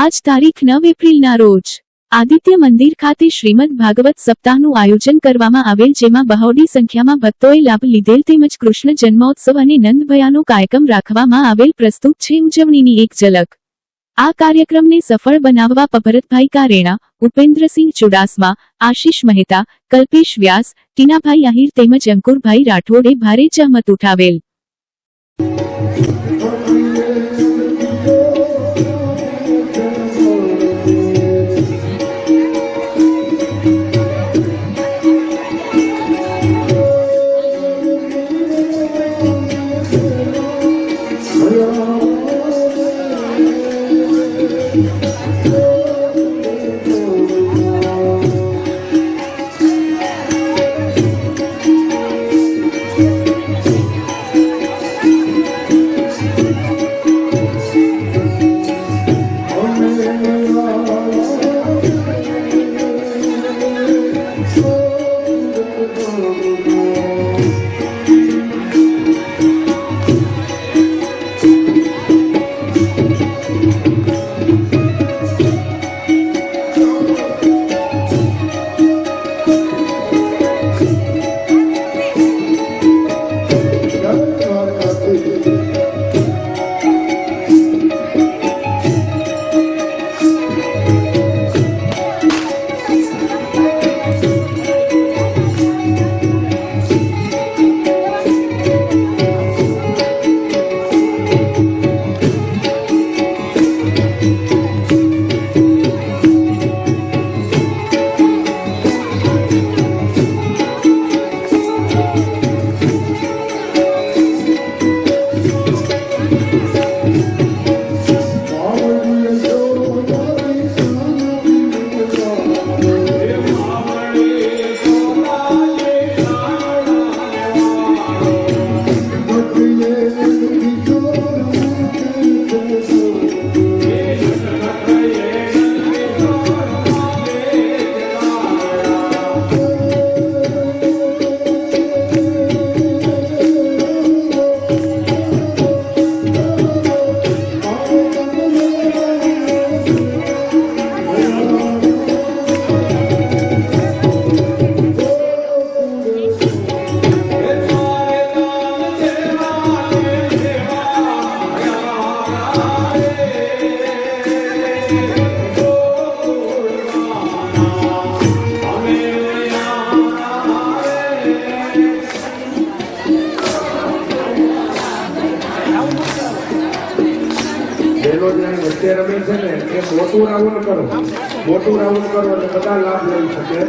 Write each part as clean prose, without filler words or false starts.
આજ તારીખ 9 એપ્રિલના રોજ આદિત્ય મંદિર ખાતે શ્રીમદ ભાગવત સપ્તાહનું આયોજન કરવામાં આવેલ, જેમાં બહોળી સંખ્યામાં ભક્તોએ લાભ લીધેલ તેમજ કૃષ્ણ જન્મોત્સવ અને નંદભયાનો કાર્યક્રમ રાખવામાં આવેલ. પ્રસ્તુત છે ઉજવણીની એક ઝલક. આ કાર્યક્રમને સફળ બનાવવા ભરતભાઈ કારેણા, ઉપેન્દ્રસિંહ ચુડાસમા, આશિષ મહેતા, કલ્પેશ વ્યાસ, ટીનાભાઈ આહિર તેમજ અંકુરભાઈ રાઠોડે ભારે જહેમત ઉઠાવેલ. વચ્ચે રમે છે ને એ મોટું રાઉન્ડ કરો, મોટું રાઉન્ડ કરો એટલે બધા લાભ લઈ શકે.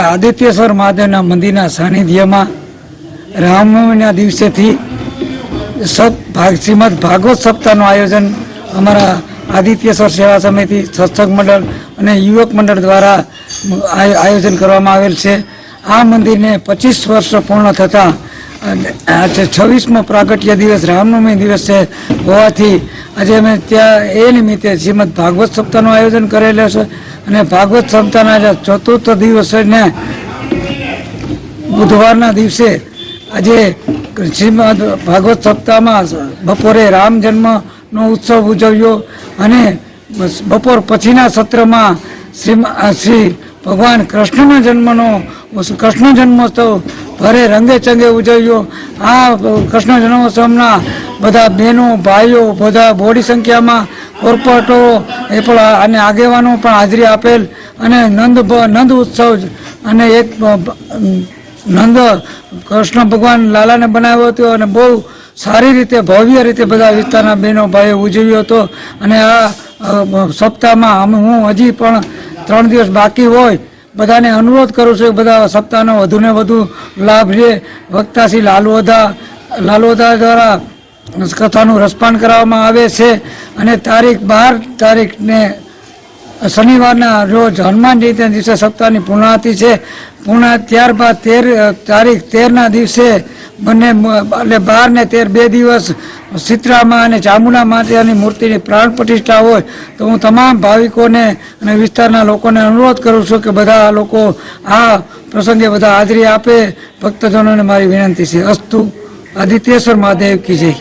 આદિત્યેશ્વર મહાદેવના મંદિરના સાનિધ્યમાં રામનવમીના દિવસેથી શ્રીમદ ભાગવત સપ્તાહનું આયોજન અમારા આદિત્યેશ્વર સેવા સમિતિ, સત્સંગ મંડળ અને યુવક મંડળ દ્વારા આયોજન કરવામાં આવેલ છે. આ મંદિરને 25 વર્ષ પૂર્ણ થતાં આજે 26મો પ્રાગટ્ય દિવસ રામનવમી દિવસ છે હોવાથી આજે અમે ત્યાં એ નિમિત્તે શ્રીમદ ભાગવત સપ્તાહનું આયોજન કરેલું છે. અને ભાગવત સપ્તાહના આજે 4th દિવસને બુધવારના દિવસે આજે શ્રીમદ ભાગવત સપ્તાહમાં બપોરે રામ જન્મનો ઉત્સવ ઉજવ્યો અને બપોર પછીના સત્રમાં શ્રી ભગવાન કૃષ્ણ જન્મોત્સવ ભરે રંગે ચંગે ઉજવ્યો. આ કૃષ્ણ જન્મોત્સવના બધા બહેનો ભાઈઓ બધા બોડી સંખ્યામાં કોર્પોરેટરો એ પણ અને આગેવાનો પણ હાજરી આપેલ અને નંદ ઉત્સવ અને એક નંદ કૃષ્ણ ભગવાન લાલાને બનાવ્યો હતો અને બહુ સારી રીતે ભવ્ય રીતે બધા વિસ્તારના બહેનો ભાઈઓ ઉજવ્યો હતો. અને આ સપ્તાહમાં હું હજી પણ 3 દિવસ બાકી હોય બધાને અનુરોધ કરું છું કે બધા સપ્તાહનો વધુને વધુ લાભ લે. વક્તાશ્રી લાલવદા દ્વારા કથાનું રસપાન કરવામાં આવે છે અને તારીખ 12 શનિવારના રોજ હનુમાન જયંતિના દિવસે સપ્તાહની પૂર્ણાહુતિ છે. ત્યારબાદ 13ના દિવસે બંને એટલે 12 ને 13 2 દિવસ શીતળામાં અને ચામુંડા માતાની મૂર્તિની પ્રાણ પ્રતિષ્ઠા હોય તો હું તમામ ભાવિકોને અને વિસ્તારના લોકોને અનુરોધ કરું છું કે બધા લોકો આ પ્રસંગે બધા હાજરી આપે. ભક્તજનોને મારી વિનંતી છે. અસ્તુ. આદિત્યેશ્વર મહાદેવ કી જય.